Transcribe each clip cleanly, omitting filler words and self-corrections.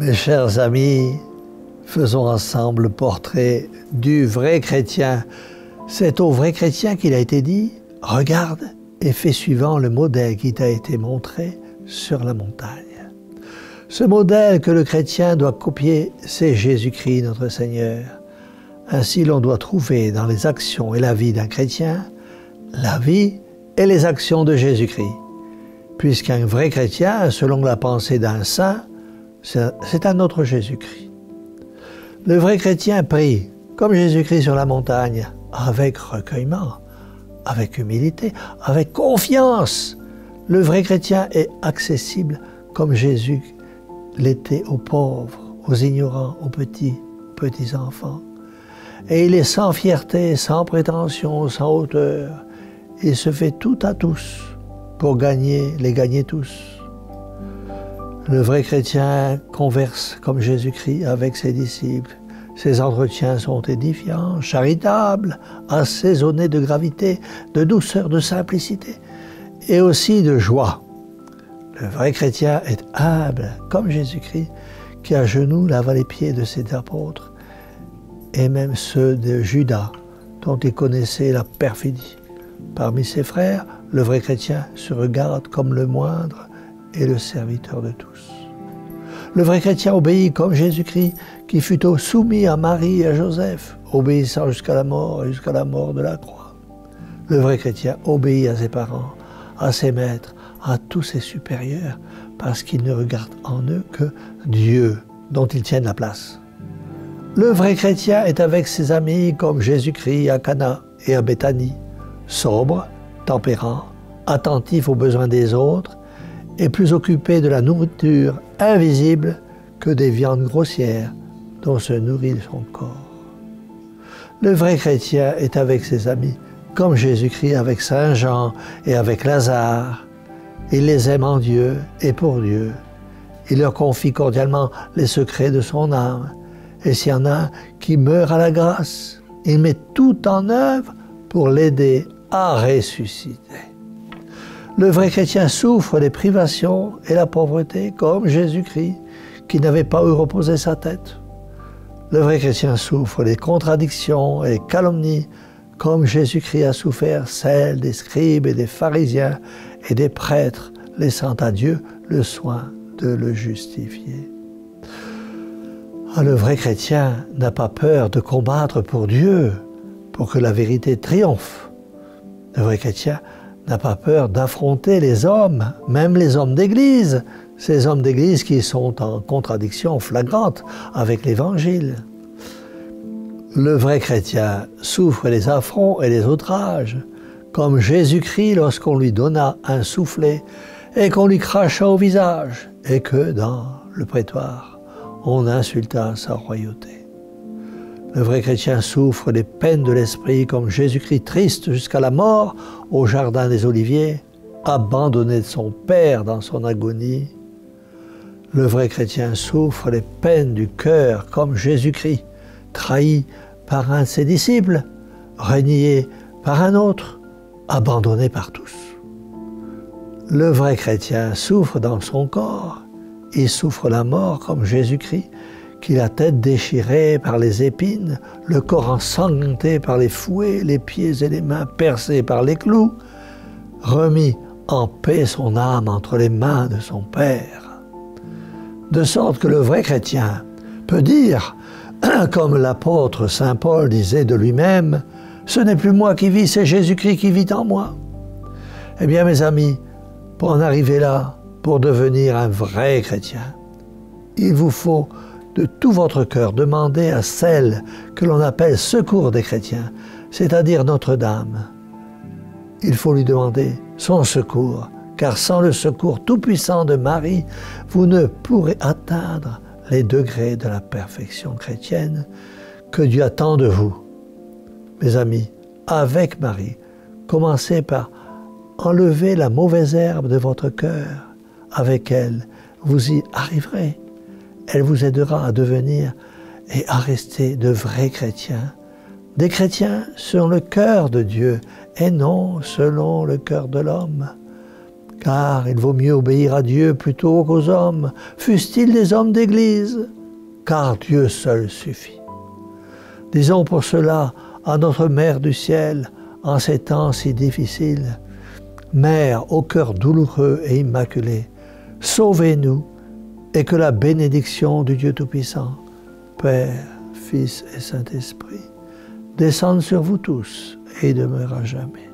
Mes chers amis, faisons ensemble le portrait du vrai chrétien. C'est au vrai chrétien qu'il a été dit « Regarde et fais suivant le modèle qui t'a été montré sur la montagne ». Ce modèle que le chrétien doit copier, c'est Jésus-Christ notre Seigneur. Ainsi, l'on doit trouver dans les actions et la vie d'un chrétien, la vie et les actions de Jésus-Christ. Puisqu'un vrai chrétien, selon la pensée d'un saint, c'est un autre Jésus-Christ. Le vrai chrétien prie, comme Jésus-Christ sur la montagne, avec recueillement, avec humilité, avec confiance. Le vrai chrétien est accessible comme Jésus l'était aux pauvres, aux ignorants, aux petits enfants. Et il est sans fierté, sans prétention, sans hauteur. Il se fait tout à tous pour les gagner tous. Le vrai chrétien converse comme Jésus-Christ avec ses disciples. Ses entretiens sont édifiants, charitables, assaisonnés de gravité, de douceur, de simplicité et aussi de joie. Le vrai chrétien est humble, comme Jésus-Christ, qui à genoux lava les pieds de ses apôtres et même ceux de Judas, dont il connaissait la perfidie. Parmi ses frères, le vrai chrétien se regarde comme le moindre et le serviteur de tous. Le vrai chrétien obéit comme Jésus-Christ, qui fut soumis à Marie et à Joseph, obéissant jusqu'à la mort et jusqu'à la mort de la croix. Le vrai chrétien obéit à ses parents, à ses maîtres, à tous ses supérieurs, parce qu'il ne regarde en eux que Dieu, dont ils tiennent la place. Le vrai chrétien est avec ses amis comme Jésus-Christ à Cana et à Béthanie, sobre, tempérant, attentif aux besoins des autres et plus occupé de la nourriture invisible que des viandes grossières dont se nourrit son corps. Le vrai chrétien est avec ses amis comme Jésus-Christ avec Saint Jean et avec Lazare. Il les aime en Dieu et pour Dieu. Il leur confie cordialement les secrets de son âme. Et s'il y en a qui meurt à la grâce, il met tout en œuvre pour l'aider à ressusciter. Le vrai chrétien souffre les privations et la pauvreté comme Jésus-Christ, qui n'avait pas eu reposer sa tête. Le vrai chrétien souffre les contradictions et les calomnies comme Jésus-Christ a souffert celles des scribes et des pharisiens et des prêtres, laissant à Dieu le soin de le justifier. Le vrai chrétien n'a pas peur de combattre pour Dieu, pour que la vérité triomphe. Le vrai chrétien n'a pas peur d'affronter les hommes, même les hommes d'Église, ces hommes d'Église qui sont en contradiction flagrante avec l'Évangile. Le vrai chrétien souffre les affronts et les outrages, comme Jésus-Christ lorsqu'on lui donna un soufflet et qu'on lui cracha au visage, et que dans le prétoire, on insulta sa royauté. Le vrai chrétien souffre les peines de l'esprit comme Jésus-Christ triste jusqu'à la mort au jardin des Oliviers, abandonné de son Père dans son agonie. Le vrai chrétien souffre les peines du cœur comme Jésus-Christ, trahi par un de ses disciples, renié par un autre, abandonné par tous. Le vrai chrétien souffre dans son corps. Il souffre la mort comme Jésus-Christ, qui la tête déchirée par les épines, le corps ensanglanté par les fouets, les pieds et les mains percés par les clous, remis en paix son âme entre les mains de son Père. De sorte que le vrai chrétien peut dire, comme l'apôtre Saint Paul disait de lui-même, « Ce n'est plus moi qui vis, c'est Jésus-Christ qui vit en moi. » Eh bien, mes amis, pour en arriver là, pour devenir un vrai chrétien, il vous faut de tout votre cœur demander à celle que l'on appelle secours des chrétiens, c'est-à-dire Notre-Dame. Il faut lui demander son secours, car sans le secours tout-puissant de Marie, vous ne pourrez atteindre les degrés de la perfection chrétienne que Dieu attend de vous. Mes amis, avec Marie, commencez par enlever la mauvaise herbe de votre cœur. Avec elle, vous y arriverez. Elle vous aidera à devenir et à rester de vrais chrétiens. Des chrétiens selon le cœur de Dieu et non selon le cœur de l'homme. car il vaut mieux obéir à Dieu plutôt qu'aux hommes, fussent-ils des hommes d'Église, car Dieu seul suffit. Disons pour cela à notre Mère du ciel, en ces temps si difficiles, Mère au cœur douloureux et immaculé, sauvez-nous et que la bénédiction du Dieu Tout-Puissant, Père, Fils et Saint-Esprit, descende sur vous tous et demeure à jamais.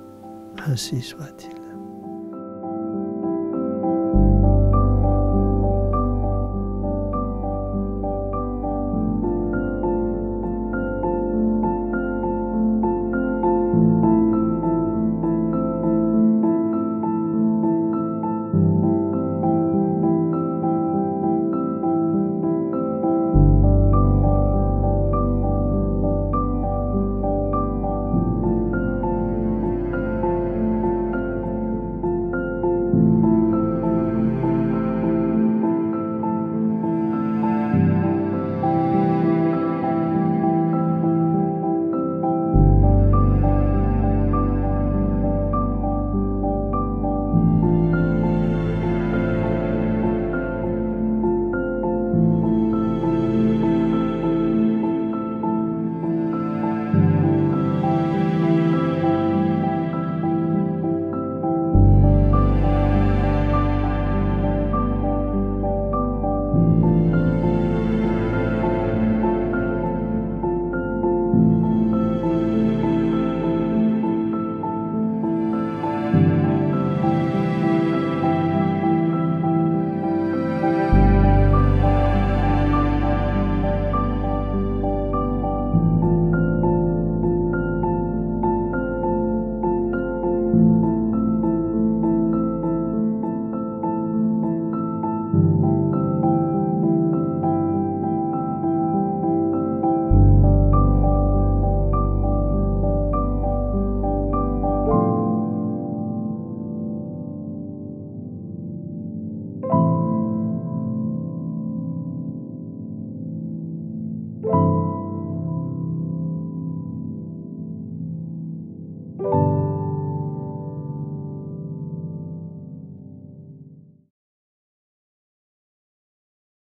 Ainsi soit-il.